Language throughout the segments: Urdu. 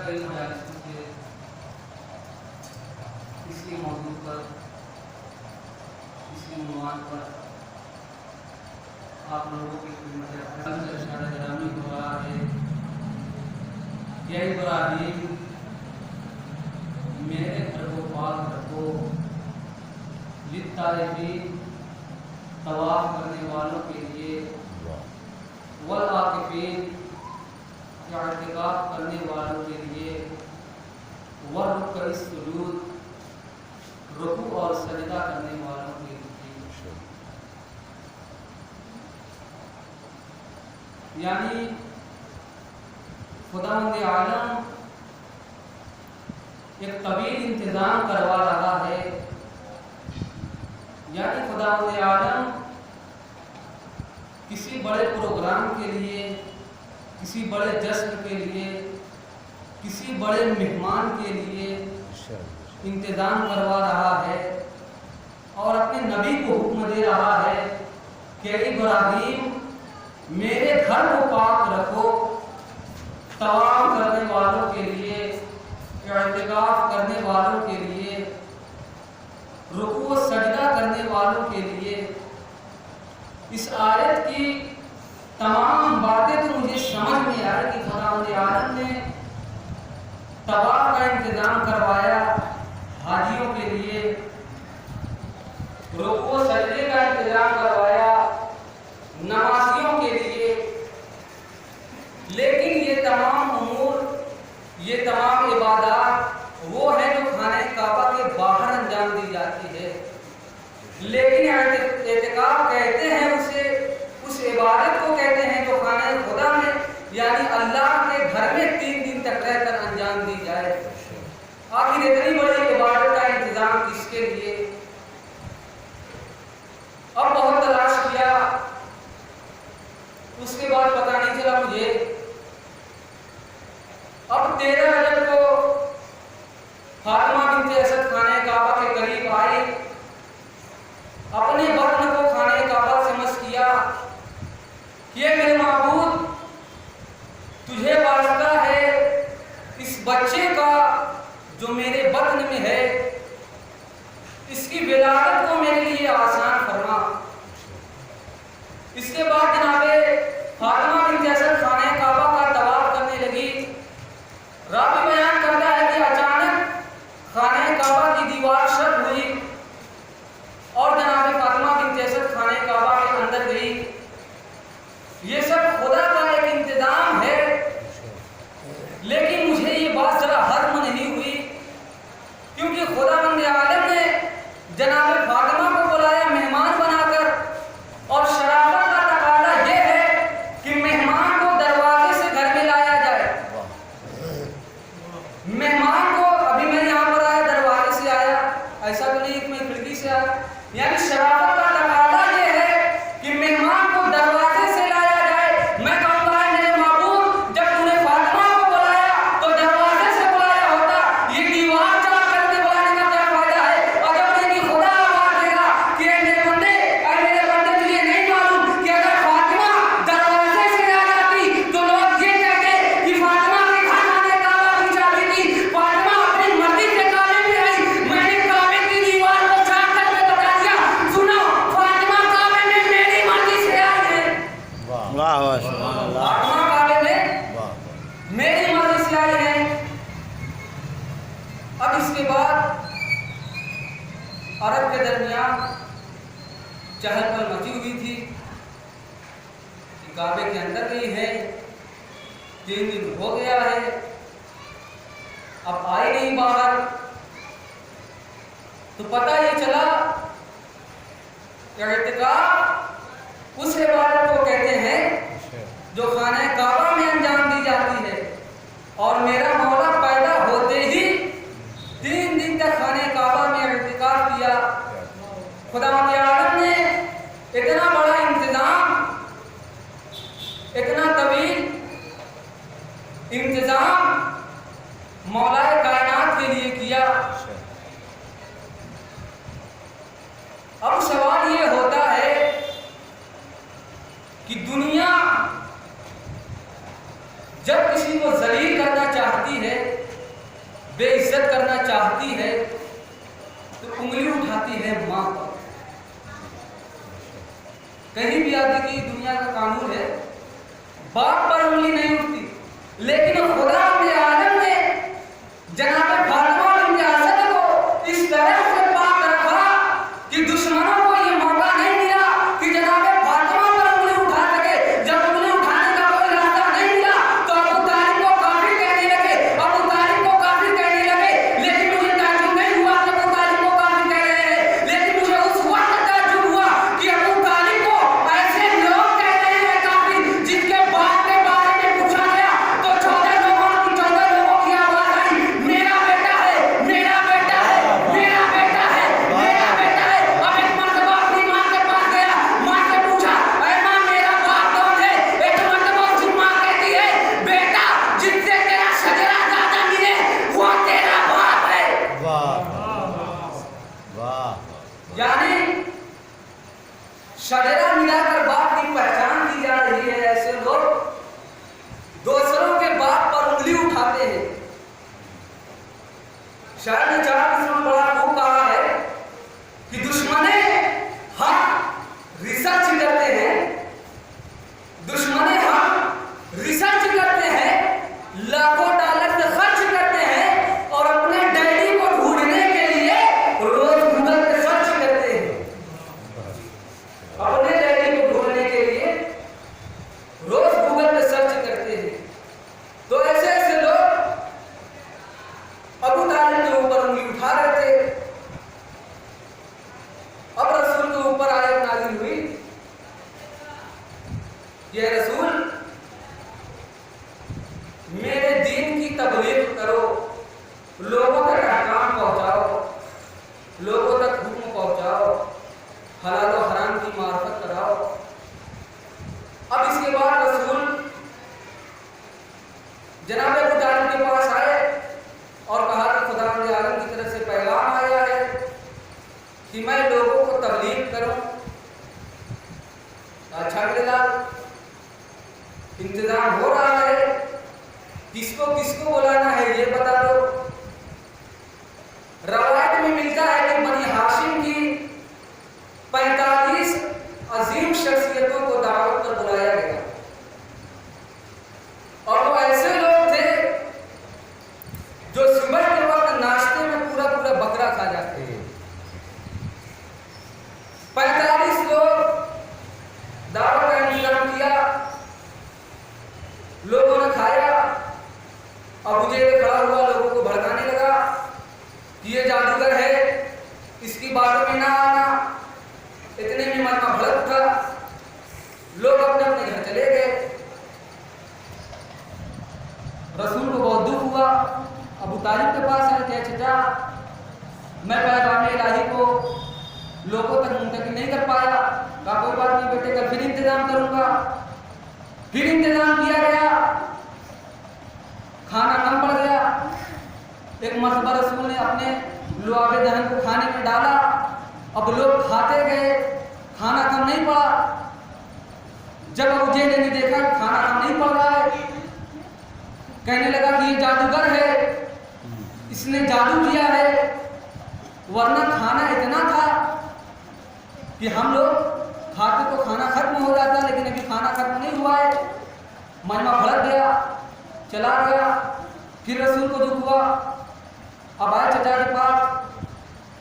کئی مجالسوں کے اسی موضوع پر اسی عنوان پر آپ لوگوں کی خدمت گرامی ہو رہا ہے کہ ابراہیم میرے گھر کو پاک رکھو، للطائفین طواف کرنے والوں کے لیے، والعاکفین اعتکاف کرنے والوں کے لیے، والرکع السجود رکوع اور سجدہ کرنے والوں کے لیے. یعنی خداوند عالم ایک طویل انتظام کروا رہا ہے. یعنی خداوند عالم کسی بڑے پروگرام کے لیے، کسی بڑے جشن کے لیے، کسی بڑے مہمان کے لیے انتظام کروا رہا ہے اور اپنے نبی کو حکم دے رہا ہے کہ ابراہیم میرے گھر کو پاک رکھو، طواف کرنے والوں کے لیے، اعتکاف کرنے والوں کے لیے، رکوع و سجدہ کرنے والوں کے لیے. اس آیت کی تمام باتیں تو مجھے سمجھ میں آئی کہ خداوند عالم نے طواف کا انتظام کروایا حاجیوں کے لیے، رکوع و سجدے کا انتظام کروایا نمازیوں کے لیے، لیکن یہ تمام امور، یہ تمام عبادات وہ ہیں جو خانہ کعبہ کے باہر انجام دی جاتی ہے. لیکن اعتکاف کہتے ہیں اسے، اس عبادت کو کہتے ہیں جو خانہ خدا میں یعنی اللہ کے گھر میں 3 دن تک رہ کر انجام دی جائے. آخر اتنی بڑی عبادت کا انتظام کس کے لیے؟ اب بہت تلاش کیا، اس کے بعد پتہ نہیں چلا مجھے. اب 13 رجب کو فاطمہ بنت اسد خانہ کعبہ کے قریب آئی، اپنے بطن کو خانہ کعبہ سے مس کیا کہ میرے معبود تجھے واسطہ ہے اس بچے کا جو میرے بطن میں ہے، اس کی ولادت کو میرے لیے آسان فرما. اس کے بعد جناب فاطمہ بنت اسد خانہ کعبہ کا طواف کرنے لگی. راوی بیان کرتا ہے کہ اچانک خانہ کعبہ کی دیوار شق ہوئی اور جناب فاطمہ بنت اسد خانہ کعبہ کے اندر گئی. یہ سب خدا کا ایک انتظام ہے، لیکن مجھے یہ بات ذرا ہضم نہیں ہوئی، کیونکہ خداوند عالم نے جناب فاطمہ کو بلایا مہمان بنا کر، اور شرافت کا تقاضا یہ ہے کہ مہمان کو دروازے سے گھر میں لایا جائے. مہمان کو ابھی میں یہاں پر آیا دروازے سے آیا، ایسا تو نہیں کہ میں کھڑکی سے آیا. یعنی شرافت کا تقاضا یہ ہے کہ مہمان کو دروازے سے لایا جائے. میں کہوں گا میرے معبود جب تم نے فاطمہ کو بلایا تو دروازے سے بلایا ہوتا، یہ دیوار چڑھا کر کے بلانے کا کیا فائدہ ہے؟ اور جب نہیں خدا آواز دے گا کہ اے میرے بندے، اے میرے بندے تجھے نہیں معلوم کہ اگر فاطمہ دروازے سے آ جاتی تو لوگ یہ کہتے کہ فاطمہ کے خانے کعبہ کی چابی تھی، فاطمہ اپنی مرضی سے کعبے میں آئی، میں نے کعبے کی دیوار کو چاک کر کے بتا دیا سنو فاطمہ کعبے میں میری مرضی سے آئی ہے. واہ واہ سبحان اللہ. فاطمہ کعبے میں میری مرضی سے آئی ہے. اب اس کے بعد عرب کے درمیان چہل پہل مچی ہوئی تھی کہ کعبے کے اندر گئی ہے، 3 دن ہو گیا ہے، اب آئی نہیں باہر. تو پتہ یہ چلا کہ اعتکاف اس عبادت کو کہتے ہیں جو خانہ کعبہ میں انجام دی جاتی ہے، اور میرا مولا پیدا ہوتے ہی 3 دن تک خانہ کعبہ میں اعتکاف کیا. خداوند عالم نے اتنا بڑا انتظام، اتنا طویل انتظام مولا کائنات کے لیے کیا. اب سوال یہ ہوتا ہے کہ دنیا جب کسی کو ذلیل کرنا چاہتی ہے، بے عزت کرنا چاہتی ہے، تو انگلی اٹھاتی ہے ماں پر۔ کہیں بھی آتی کہ دنیا کا قانون ہے باپ پر انگلی نہیں اٹھتی، لیکن خدا کے عالم نے جناب فاطمہ بنت اسد کو اس طرح سے پاک رکھا کہ دشمنوں کو یہ موقع نہیں ملا کہ جناب فاطمہ پر انگلی اٹھا سکے۔ جب انگلی اٹھانے کا کوئی راستہ نہیں ملا تو ابو طالب کو کافر کہنے لگے، ابو طالب کو کافر کہنے لگے۔ لیکن مجھے تعجب نہیں ہوا کہ ابو طالب کو کافر کہہ رہے ہیں، لیکن مجھے اس وقت تعجب ہوا کہ ابو طالب کو ایسے لوگ کہہ رہے ہیں کافر، جن کے باپ کے بارے میں پوچھا گیا تو 14 لوگوں کی آواز آئی، میرا بیٹا ہے، میرا بیٹا ہے، میرا بیٹا ہے، میرا بیٹا ہے۔ اب ایک مرتبہ اپنی ماں کے پاس گیا، ماں سے پوچھا، اے ماں میرا باپ کون ہے؟ ایک مرتبہ اس کی ماں کہتی ہے، بیٹا جن سے تیرا شجرہ زیادہ ملے وہ تیرا باپ ہے۔ واہ واہ، یعنی شجرہ ملا کر باپ کی پہچان کی جا رہی ہے۔ ایسے لوگ دوسروں کے باپ پر انگلی اٹھاتے ہیں۔ شاعر نے چار قسم بڑا خوب کہا ہے کہ دشمن حق ریسرچ کرتے ہیں، دشمن حق ریسرچ کرتے ہیں، لاکھوں ڈالر سے خرچ کرتے ہیں اور اپنے ڈیڈی کو ڈھونڈنے کے لیے روز گوگل پہ سرچ کرتے ہیں۔ اپنے ڈیڈی کو ڈھونڈنے کے لیے روز گوگل پہ سرچ کرتے ہیں۔ تو ایسے ایسے لوگ ابو طالب کے اوپر انگلی اٹھا رہے تھے۔ اب رسول کے اوپر آیت نازل ہوئی، یہ رسول میرے دین کی تبلیغ کرو، لوگوں تک احکام پہنچاؤ، لوگوں تک حکم پہنچاؤ، حلال و حرام کی معرفت کراؤ۔ اب اس کے بعد رسول جناب ابو طالب کے پاس آئے اور کہا کہ خدا عالم کی طرف سے پیغام آیا ہے کہ میں لوگوں کو تبلیغ کروں۔ اچھا میرے لال، انتظام ہو رہا ہے، کس کو بلانا ہے یہ بتا دو۔ روایت میں ملتا ہے کہ بنی ہاشم کی 45 عظیم شخصیتوں کو دعوت پر بلایا گیا، اور وہ ایسے لوگ تھے جو صبح کے وقت ناشتے میں پورا پورا بکرا کھا جاتے ہیں۔ 45 لوگ دعوت کا انتظام کیا، لوگوں نے کھایا۔ ابو جہل کھڑا ہوا لوگوں کو بھڑکانے لگا کہ یہ جادوگر ہے، اس کی باتوں میں نہ آنا۔ اتنے میں مرنا بھڑک اٹھا، لوگ اپنے اپنے گھر چلے گئے۔ رسول کو بہت دکھ ہوا، ابو طالب کے پاس آئے کہ چچا میں پیغام الہی کو لوگوں تک منتقل نہیں کر پایا۔ کہا کوئی بات نہیں بیٹے، کل پھر انتظام کروں گا۔ پھر انتظام کیا گیا، کھانا کم پڑ گیا۔ ایک مرتبہ رسول نے اپنے لعاب دہن کو کھانے میں ڈالا، اب لوگ کھاتے گئے، کھانا کم نہیں پڑا۔ جب ابو جہل نے دیکھا کہ کھانا کم نہیں پڑ رہا ہے، کہنے لگا کہ یہ جادوگر ہے، اس نے جادو کیا ہے، ورنہ کھانا اتنا تھا کہ ہم لوگ کھاتے تو کھانا ختم ہو جاتا، لیکن ابھی کھانا ختم نہیں ہوا ہے۔ مجمع بھڑک گیا، چلا گیا۔ پھر رسول کو دکھ ہوا، اب آئے چچا کے پاس،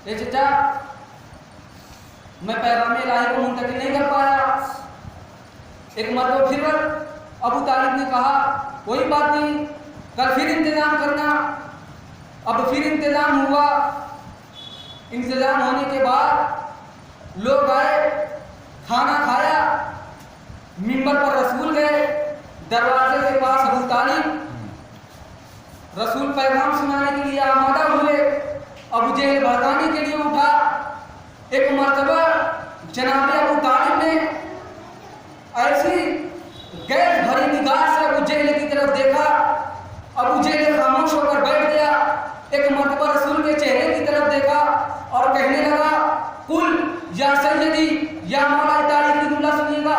اے چچا میں پیغام الہی کو منتقل نہیں کر پایا۔ ایک مرتبہ پھر ابو طالب نے کہا کوئی بات نہیں، کل پھر انتظام کرنا۔ اب پھر انتظام ہوا۔ انتظام ہونے کے بعد لوگ آئے، کھانا کھایا، منبر پر رسول گئے، دروازے کے پاس ابو طالب، رسول پیغام سنانے کے لیے آمادہ ہوئے۔ ابو جہل بھڑکانے کے لیے اٹھا۔ ایک مرتبہ جناب ابو طالب نے ایسی گیس بھری نگاہ سے ابو جہل کی طرف دیکھا، ابو جہل خاموش ہو کر بیٹھ گیا۔ ایک مرتبہ رسول کے چہرے کی طرف دیکھا اور کہنے لگا کل یا سیدی یا مولا، تاریخ کی جملہ سنیے گا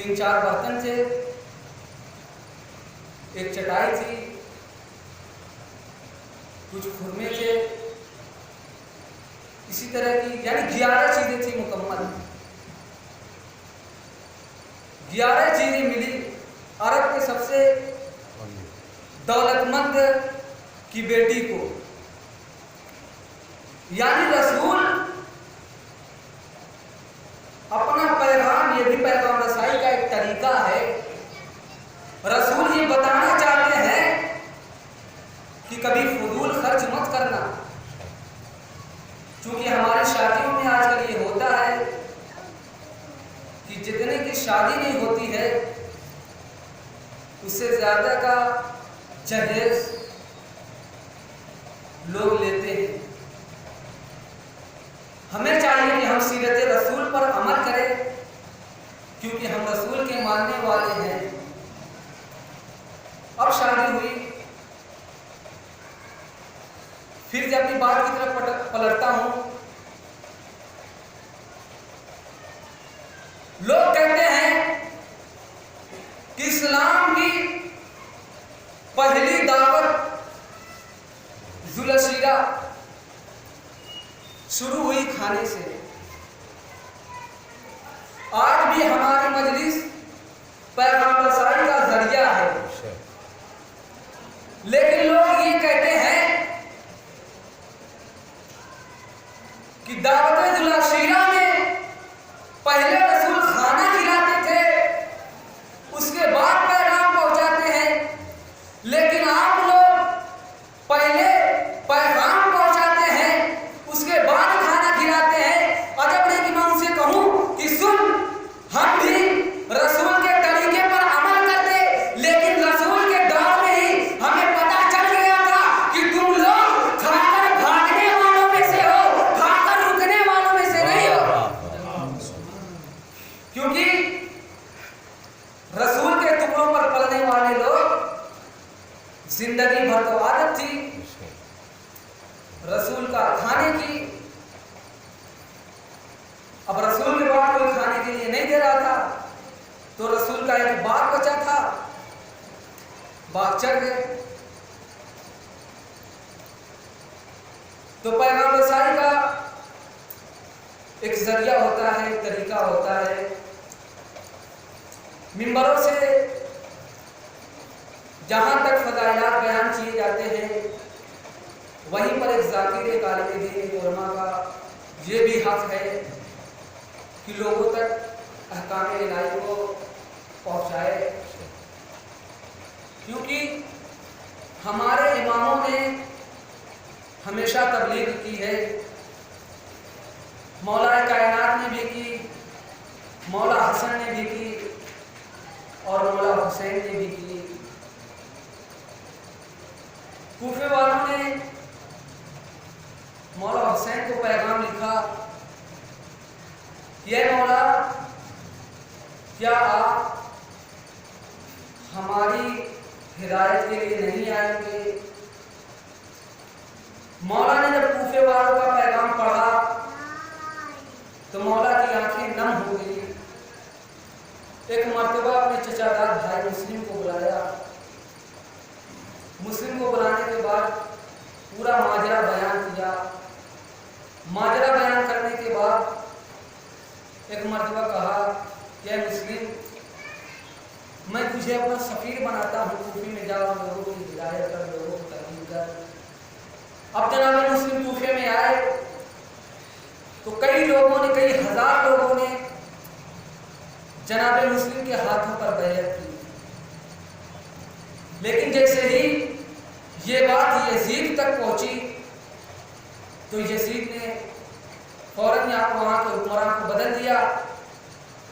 3-4 برتن تھے, ایک چٹائی تھی, کچھ خرمے تھے, اسی طرح کی یعنی 11 چیزیں تھیں مکمل. 11 چیزیں ملی عرب کے سب سے دولت مند کی بیٹی کو. یعنی رسول اپنا پیغام, یہ بھی پیغام رسائی کا ایک طریقہ ہے, رسول یہ بتانا چاہتے ہیں کہ کبھی فضول خرچ مت کرنا. چونکہ ہماری شادیوں میں آج کل یہ ہوتا ہے کہ جتنے کی شادی نہیں ہوتی ہے اس سے زیادہ کا جہیز لوگ لیتے ہیں. ہمیں چاہیے کہ ہم سیرت رسول پر عمل کریں, کیونکہ ہم رسول کے ماننے والے ہیں. اب شادی ہوئی, پھر سے اپنی بات کی طرف پلٹتا ہوں. لوگ کہتے ہیں کہ اسلام کی پہلی دعوت ذوالعشیرہ شروع ہوئی کھانے سے. آج بھی ہماری مجلس پیغام رسائی کا ذریعہ ہے, لیکن لوگ یہ کہتے ہیں کہ دعوت ذوالعشیرہ میں پہلے رسول کھانا کھلاتے تھے, اس کے بعد پیغام پہنچاتے ہیں. لیکن آپ لوگ پہلے پیغام پہنچاتے ہیں, اس کے بعد کھانا کھلاتے ہیں. عجب نہیں کہ میں ان سے کہوں کہ سن, ہم بھی رسول کے طریقے پر عمل کرتے, لیکن رسول کے دور میں ہی ہمیں پتہ چل گیا تھا کہ تم لوگ کھا کر بھاگنے والوں میں سے ہو, کھا کر رکنے والوں میں سے نہیں ہو. کیونکہ رسول کے ٹکڑوں پر پلنے والے لوگ زندگی بھر تو عادت تھی رسول کا کھانے کی. اب رسول کے بعد کوئی کھانے کے لیے نہیں دے رہا تھا, تو رسول کا ایک باغ بچا تھا, باغ چڑھ گئے. تو پیغام رسائی کا ایک ذریعہ ہوتا ہے, ایک طریقہ ہوتا ہے. منبروں سے جہاں تک فضائلات بیان کیے جاتے ہیں, وہیں پر ایک ذاکر طالب دین علماء کا یہ بھی حق ہے کہ لوگوں تک احکام الہی کو پہنچائے. کیونکہ ہمارے اماموں نے ہمیشہ تبلیغ کی ہے, مولا کائنات نے بھی کی, مولا حسن نے بھی کی, اور مولا حسین نے بھی کی. کوفے والوں نے مولا حسین کو پیغام لکھا کہ اے مولا, کیا آپ ہماری ہدایت کے لیے نہیں آئیں گے؟ مولا نے جب کوفے والوں کا پیغام پڑھا تو مولا کی آنکھیں نم ہو گئی. ایک مرتبہ اپنے چچا دار بھائی مسلم کو بلایا. مسلم کو بلانے کے بعد پورا ماجرا بیان کیا. ماجرا بیان کرنے کے بعد ایک مرتبہ کہا کہ اے مسلم, میں تجھے اپنا سفیر بناتا ہوں, کوفے میں جاؤ, لوگوں کی ہدایت کر, لوگوں کو تبلیغ کر. اب جناب مسلم کوفے میں آئے تو کئی لوگوں نے, کئی ہزار لوگوں نے جناب مسلم کے ہاتھوں پر بیعت کی. لیکن جیسے ہی یہ بات یزید تک پہنچی تو یزید نے فوراً وہاں کے حکمران کو بدل دیا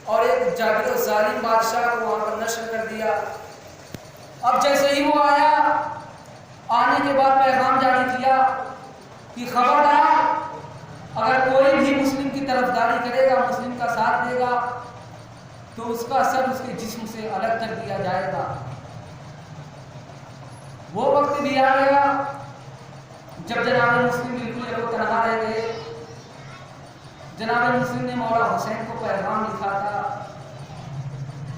اور ایک جابر و ظالم بادشاہ کو وہاں پر نشر کر دیا. اب جیسے ہی وہ آیا, آنے کے بعد پیغام جاری کیا کہ خبردار, اگر کوئی بھی مسلم کی طرفداری کرے گا, مسلم کا ساتھ دے گا, تو اس کا سر اس کے جسم سے الگ کر دیا جائے گا. وہ وقت بھی آ گیا جب جناب مسلم بالکل یکو تنہا رہ گئے. جناب مسلم نے مولا حسین کو پیغام لکھا تھا